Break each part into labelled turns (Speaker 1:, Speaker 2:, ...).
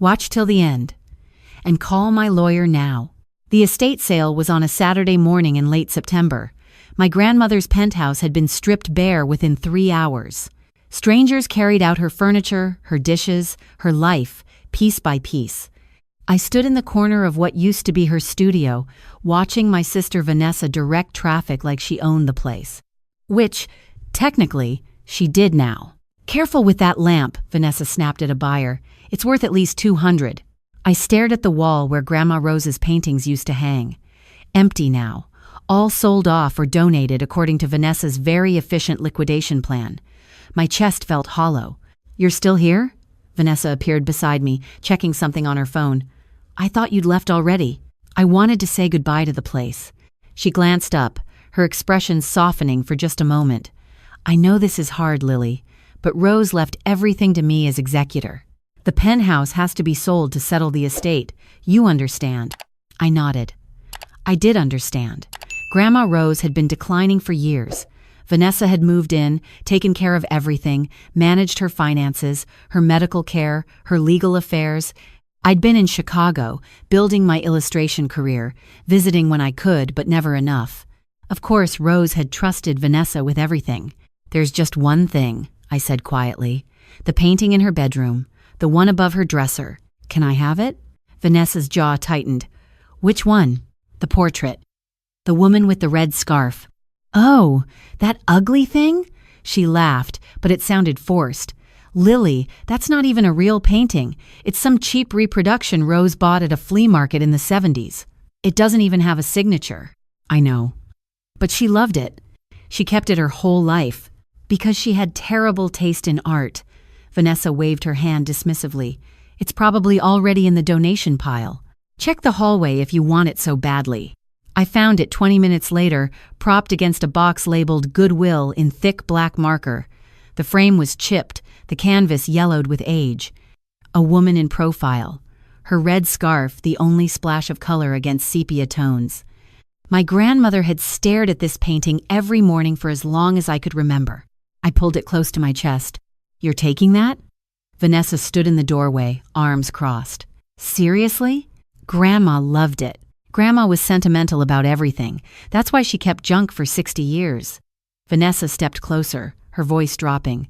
Speaker 1: Watch till the end. And call my lawyer now. The estate sale was on a Saturday morning in late September. My grandmother's penthouse had been stripped bare within 3 hours. Strangers carried out her furniture, her dishes, her life, piece by piece. I stood in the corner of what used to be her studio, watching my sister Vanessa direct traffic like she owned the place. Which, technically, she did now. "Careful with that lamp," Vanessa snapped at a buyer. "It's worth at least $200. I stared at the wall where Grandma Rose's paintings used to hang. Empty now. All sold off or donated according to Vanessa's very efficient liquidation plan. My chest felt hollow. "You're still here?" Vanessa appeared beside me, checking something on her phone. "I thought you'd left already." I wanted to say goodbye to the place. She glanced up, her expression softening for just a moment. "I know this is hard, Lily, but Rose left everything to me as executor. The penthouse has to be sold to settle the estate. You understand." I nodded. I did understand. Grandma Rose had been declining for years. Vanessa had moved in, taken care of everything, managed her finances, her medical care, her legal affairs. I'd been in Chicago, building my illustration career, visiting when I could, but never enough. Of course, Rose had trusted Vanessa with everything. "There's just one thing," I said quietly. "The painting in her bedroom, the one above her dresser. Can I have it?" Vanessa's jaw tightened. "Which one?" "The portrait. The woman with the red scarf." "Oh, that ugly thing?" She laughed, but it sounded forced. "Lily, that's not even a real painting. It's some cheap reproduction Rose bought at a flea market in the 70s. It doesn't even have a signature." "I know. But she loved it. She kept it her whole life. Because she had terrible taste in art." Vanessa waved her hand dismissively. "It's probably already in the donation pile. Check the hallway if you want it so badly." I found it 20 minutes later, propped against a box labeled Goodwill in thick black marker. The frame was chipped, the canvas yellowed with age. A woman in profile. Her red scarf, the only splash of color against sepia tones. My grandmother had stared at this painting every morning for as long as I could remember. I pulled it close to my chest. "You're taking that?" Vanessa stood in the doorway, arms crossed. "Seriously?" Grandma loved it. Grandma was sentimental about everything. That's why she kept junk for 60 years. Vanessa stepped closer, her voice dropping.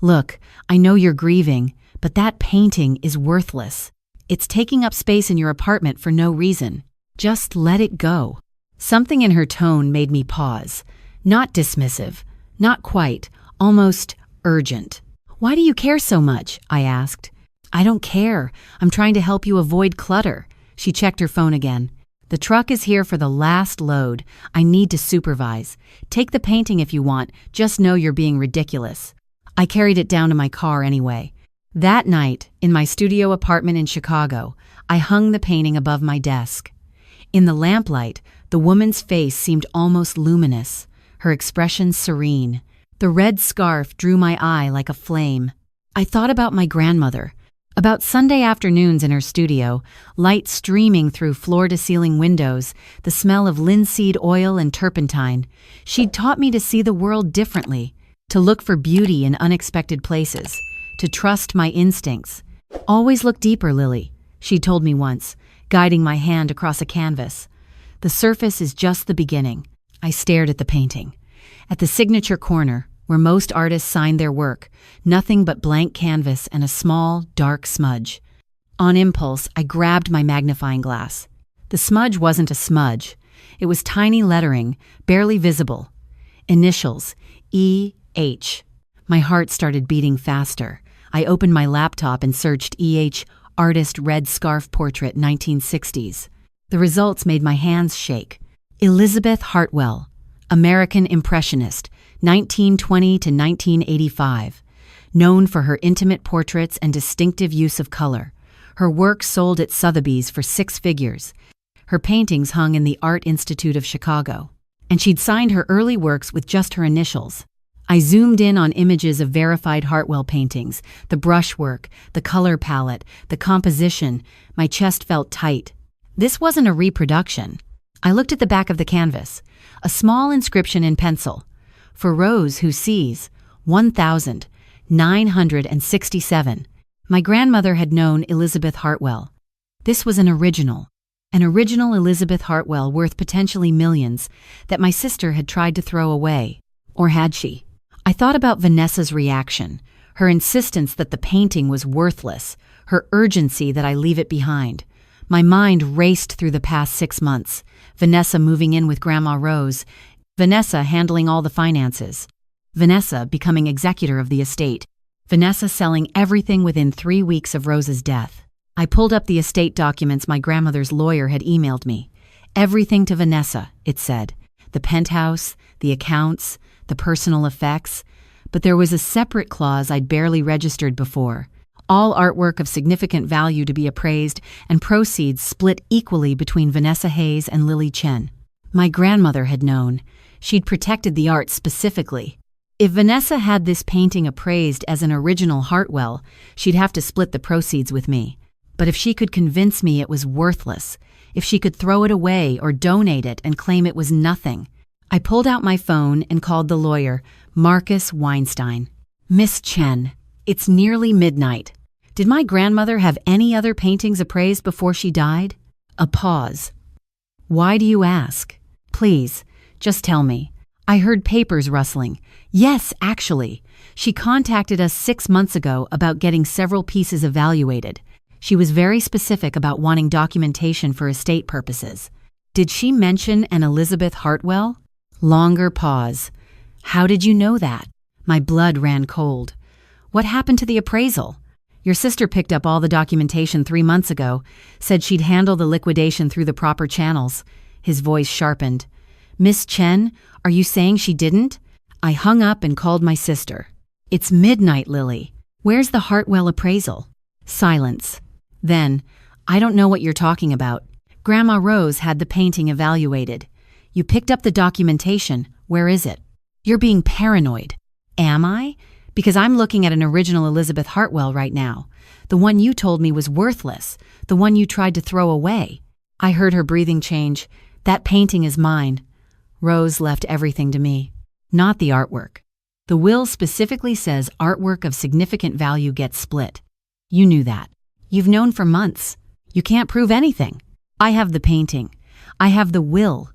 Speaker 1: "Look, I know you're grieving, but that painting is worthless. It's taking up space in your apartment for no reason. Just let it go." Something in her tone made me pause. Not dismissive, not quite, almost urgent. "Why do you care so much?" I asked. "I don't care. I'm trying to help you avoid clutter." She checked her phone again. "The truck is here for the last load. I need to supervise. Take the painting if you want. Just know you're being ridiculous." I carried it down to my car anyway. That night, in my studio apartment in Chicago, I hung the painting above my desk. In the lamplight, the woman's face seemed almost luminous, her expression serene. The red scarf drew my eye like a flame. I thought about my grandmother, about Sunday afternoons in her studio, light streaming through floor-to-ceiling windows, the smell of linseed oil and turpentine. She'd taught me to see the world differently, to look for beauty in unexpected places, to trust my instincts. "Always look deeper, Lily," she told me once, guiding my hand across a canvas. "The surface is just the beginning." I stared at the painting. At the signature corner, where most artists signed their work, nothing but blank canvas and a small, dark smudge. On impulse, I grabbed my magnifying glass. The smudge wasn't a smudge. It was tiny lettering, barely visible. Initials, E.H. My heart started beating faster. I opened my laptop and searched E.H. Artist Red Scarf Portrait 1960s. The results made my hands shake. Elisabeth Hartwell, American Impressionist, 1920 to 1985. Known for her intimate portraits and distinctive use of color. Her work sold at Sotheby's for 6 figures. Her paintings hung in the Art Institute of Chicago. And she'd signed her early works with just her initials. I zoomed in on images of verified Hartwell paintings, the brushwork, the color palette, the composition. My chest felt tight. This wasn't a reproduction. I looked at the back of the canvas. A small inscription in pencil. "For Rose who sees, 1,967. My grandmother had known Elisabeth Hartwell. This was an original Elisabeth Hartwell worth potentially millions that my sister had tried to throw away. Or had she? I thought about Vanessa's reaction, her insistence that the painting was worthless, her urgency that I leave it behind. My mind raced through the past 6 months. Vanessa moving in with Grandma Rose, Vanessa handling all the finances, Vanessa becoming executor of the estate, Vanessa selling everything within 3 weeks of Rose's death. I pulled up the estate documents my grandmother's lawyer had emailed me. Everything to Vanessa, it said. The penthouse, the accounts, the personal effects. But there was a separate clause I'd barely registered before. All artwork of significant value to be appraised and proceeds split equally between Vanessa Hayes and Lily Chen. My grandmother had known. She'd protected the art specifically. If Vanessa had this painting appraised as an original Hartwell, she'd have to split the proceeds with me. But if she could convince me it was worthless, if she could throw it away or donate it and claim it was nothing, I pulled out my phone and called the lawyer, Marcus Weinstein. Miss Chen, it's nearly midnight. Did my grandmother have any other paintings appraised before she died? A pause. Why do you ask? Please, just tell me. I heard papers rustling. Yes, actually. She contacted us 6 months ago about getting several pieces evaluated. She was very specific about wanting documentation for estate purposes. Did she mention an Elisabeth Hartwell? Longer pause. How did you know that? My blood ran cold. What happened to the appraisal? Your sister picked up all the documentation 3 months ago, said she'd handle the liquidation through the proper channels. His voice sharpened. Miss Chen, are you saying she didn't? I hung up and called my sister. It's midnight, Lily. Where's the Hartwell appraisal? Silence. Then, I don't know what you're talking about. Grandma Rose had the painting evaluated. You picked up the documentation. Where is it? You're being paranoid. Am I? Because I'm looking at an original Elisabeth Hartwell right now. The one you told me was worthless. The one you tried to throw away. I heard her breathing change. That painting is mine. Rose left everything to me. Not the artwork. The will specifically says artwork of significant value gets split. You knew that. You've known for months. You can't prove anything. I have the painting. I have the will.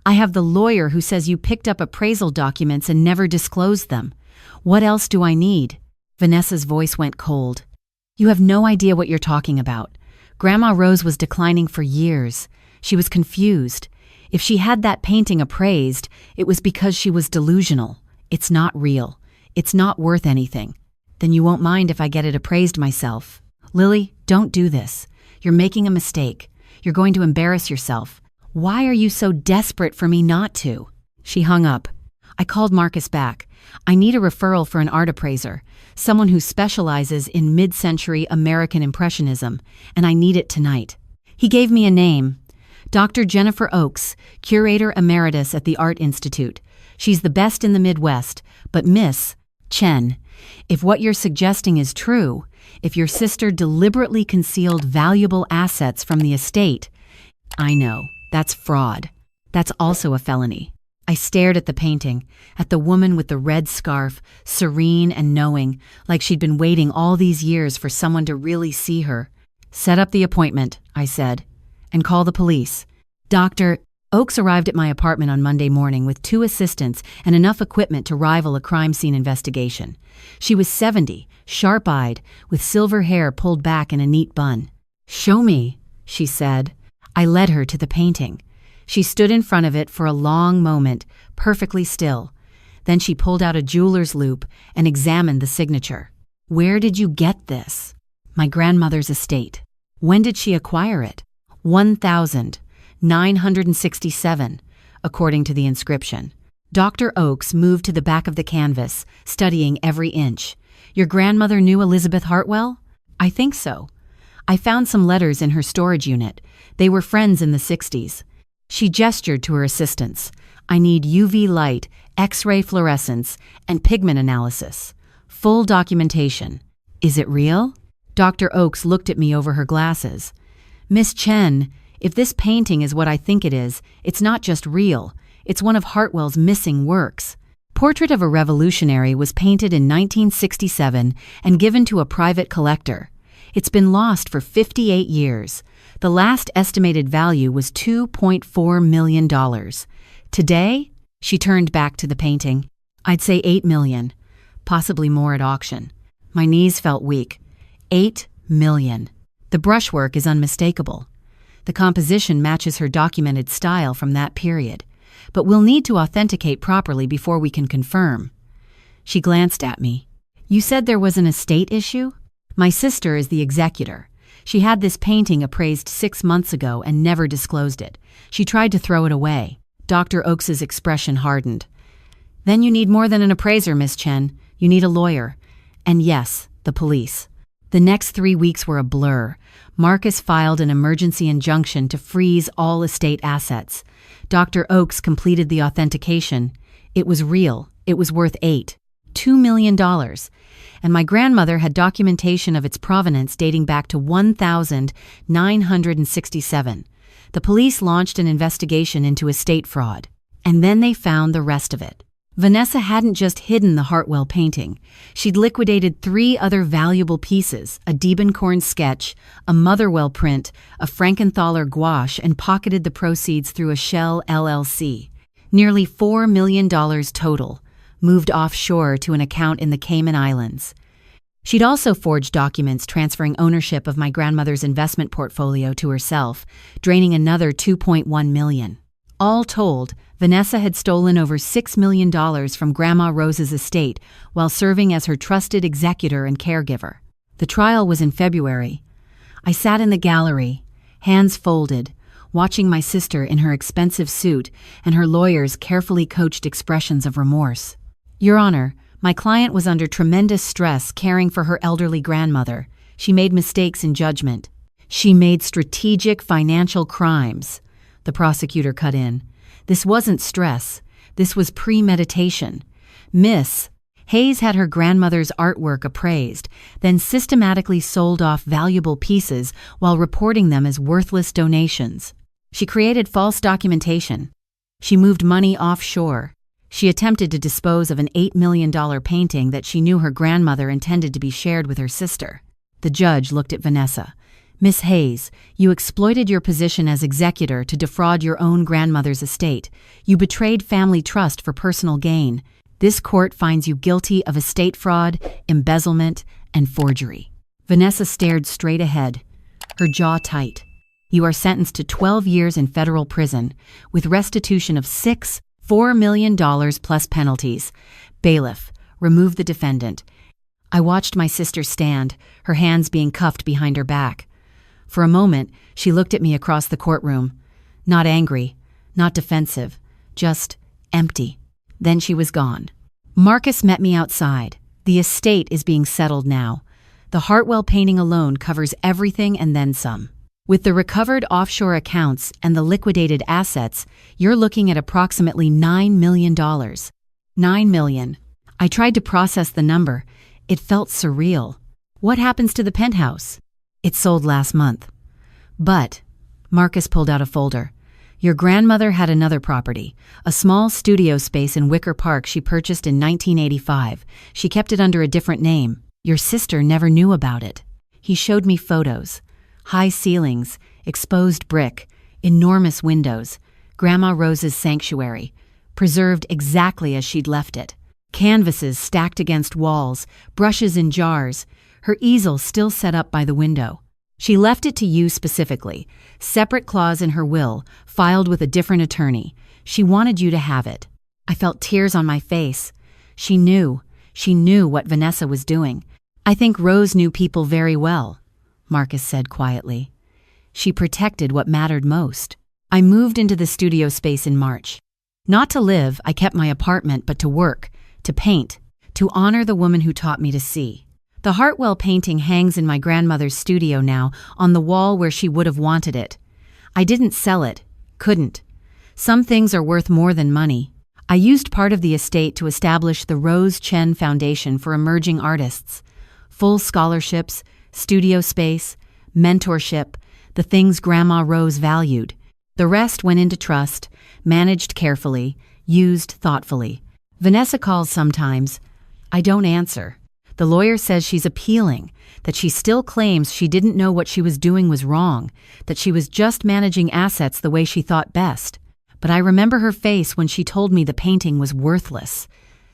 Speaker 1: I have the lawyer who says you picked up appraisal documents and never disclosed them. What else do I need? Vanessa's voice went cold. You have no idea what you're talking about. Grandma Rose was declining for years. She was confused. If she had that painting appraised, it was because she was delusional. It's not real. It's not worth anything. Then you won't mind if I get it appraised myself. Lily, don't do this. You're making a mistake. You're going to embarrass yourself. Why are you so desperate for me not to? She hung up. I called Marcus back. I need a referral for an art appraiser, someone who specializes in mid-century American Impressionism, and I need it tonight. He gave me a name. Dr. Jennifer Oakes, Curator Emeritus at the Art Institute. She's the best in the Midwest, but Miss Chen, if what you're suggesting is true, if your sister deliberately concealed valuable assets from the estate, I know, that's fraud. That's also a felony. I stared at the painting, at the woman with the red scarf, serene and knowing, like she'd been waiting all these years for someone to really see her. Set up the appointment, I said, and call the police. Dr. Oakes arrived at my apartment on Monday morning with 2 assistants and enough equipment to rival a crime scene investigation. She was 70, sharp-eyed, with silver hair pulled back in a neat bun. Show me, she said. I led her to the painting. She stood in front of it for a long moment, perfectly still. Then she pulled out a jeweler's loupe and examined the signature. Where did you get this? My grandmother's estate. When did she acquire it? 1,967, according to the inscription. Dr. Oakes moved to the back of the canvas, studying every inch. Your grandmother knew Elisabeth Hartwell? I think so. I found some letters in her storage unit. They were friends in the 60s. She gestured to her assistants. I need UV light, X-ray fluorescence, and pigment analysis. Full documentation. Is it real? Dr. Oakes looked at me over her glasses. Miss Chen, if this painting is what I think it is, it's not just real. It's one of Hartwell's missing works. Portrait of a Revolutionary was painted in 1967 and given to a private collector. It's been lost for 58 years. The last estimated value was $2.4 million. Today, she turned back to the painting. I'd say $8 million, possibly more at auction. My knees felt weak. $8 million. The brushwork is unmistakable. The composition matches her documented style from that period, but we'll need to authenticate properly before we can confirm. She glanced at me. You said there was an estate issue? My sister is the executor. She had this painting appraised 6 months ago and never disclosed it. She tried to throw it away. Dr. Oakes's expression hardened. Then you need more than an appraiser, Miss Chen. You need a lawyer. And yes, the police. The next 3 weeks were a blur. Marcus filed an emergency injunction to freeze all estate assets. Dr. Oakes completed the authentication. It was real. It was worth $2 million. And my grandmother had documentation of its provenance dating back to 1967. The police launched an investigation into estate fraud. And then they found the rest of it. Vanessa hadn't just hidden the Hartwell painting. She'd liquidated 3 other valuable pieces, a Diebenkorn sketch, a Motherwell print, a Frankenthaler gouache, and pocketed the proceeds through a Shell LLC. Nearly $4 million total, moved offshore to an account in the Cayman Islands. She'd also forged documents transferring ownership of my grandmother's investment portfolio to herself, draining another $2.1 million. All told, Vanessa had stolen over $6 million from Grandma Rose's estate while serving as her trusted executor and caregiver. The trial was in February. I sat in the gallery, hands folded, watching my sister in her expensive suit and her lawyer's carefully coached expressions of remorse. Your Honor, my client was under tremendous stress caring for her elderly grandmother. She made mistakes in judgment. She made strategic financial crimes. The prosecutor cut in. This wasn't stress. This was premeditation. Miss Hayes had her grandmother's artwork appraised, then systematically sold off valuable pieces while reporting them as worthless donations. She created false documentation. She moved money offshore. She attempted to dispose of an $8 million painting that she knew her grandmother intended to be shared with her sister. The judge looked at Vanessa. Miss Hayes, you exploited your position as executor to defraud your own grandmother's estate. You betrayed family trust for personal gain. This court finds you guilty of estate fraud, embezzlement, and forgery. Vanessa stared straight ahead, her jaw tight. You are sentenced to 12 years in federal prison, with restitution of $4 million plus penalties. Bailiff, remove the defendant. I watched my sister stand, her hands being cuffed behind her back. For a moment, she looked at me across the courtroom. Not angry, not defensive, just empty. Then she was gone. Marcus met me outside. The estate is being settled now. The Hartwell painting alone covers everything and then some. With the recovered offshore accounts and the liquidated assets, you're looking at approximately $9 million. $9 million. I tried to process the number. It felt surreal. What happens to the penthouse? It sold last month. But, Marcus pulled out a folder. Your grandmother had another property, a small studio space in Wicker Park she purchased in 1985. She kept it under a different name. Your sister never knew about it. He showed me photos. High ceilings, exposed brick, enormous windows, Grandma Rose's sanctuary, preserved exactly as she'd left it. Canvases stacked against walls, brushes in jars, her easel still set up by the window. She left it to you specifically, separate clause in her will, filed with a different attorney. She wanted you to have it. I felt tears on my face. She knew what Vanessa was doing. I think Rose knew people very well, Marcus said quietly. She protected what mattered most. I moved into the studio space in March. Not to live, I kept my apartment, but to work, to paint, to honor the woman who taught me to see. The Hartwell painting hangs in my grandmother's studio now, on the wall where she would have wanted it. I didn't sell it, couldn't. Some things are worth more than money. I used part of the estate to establish the Rose Chen Foundation for Emerging Artists. Full scholarships, studio space, mentorship, the things Grandma Rose valued. The rest went into trust, managed carefully, used thoughtfully. Vanessa calls sometimes. I don't answer. The lawyer says she's appealing, that she still claims she didn't know what she was doing was wrong, that she was just managing assets the way she thought best. But I remember her face when she told me the painting was worthless.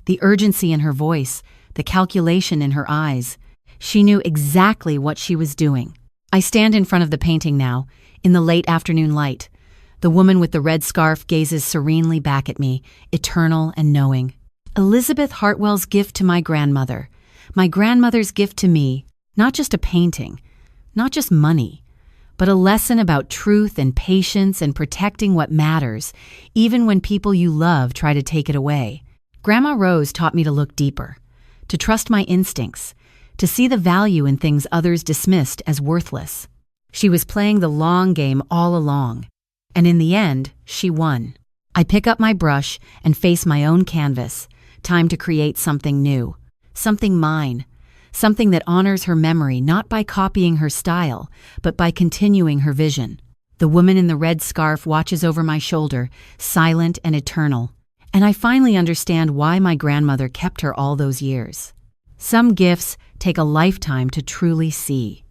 Speaker 1: The urgency in her voice, the calculation in her eyes. She knew exactly what she was doing. I stand in front of the painting now, in the late afternoon light. The woman with the red scarf gazes serenely back at me, eternal and knowing. Elisabeth Hartwell's gift to my grandmother's gift to me, not just a painting, not just money, but a lesson about truth and patience and protecting what matters, even when people you love try to take it away. Grandma Rose taught me to look deeper, to trust my instincts, to see the value in things others dismissed as worthless. She was playing the long game all along, and in the end, she won. I pick up my brush and face my own canvas, time to create something new, something mine, something that honors her memory not by copying her style, but by continuing her vision. The woman in the red scarf watches over my shoulder, silent and eternal, and I finally understand why my grandmother kept her all those years. Some gifts take a lifetime to truly see.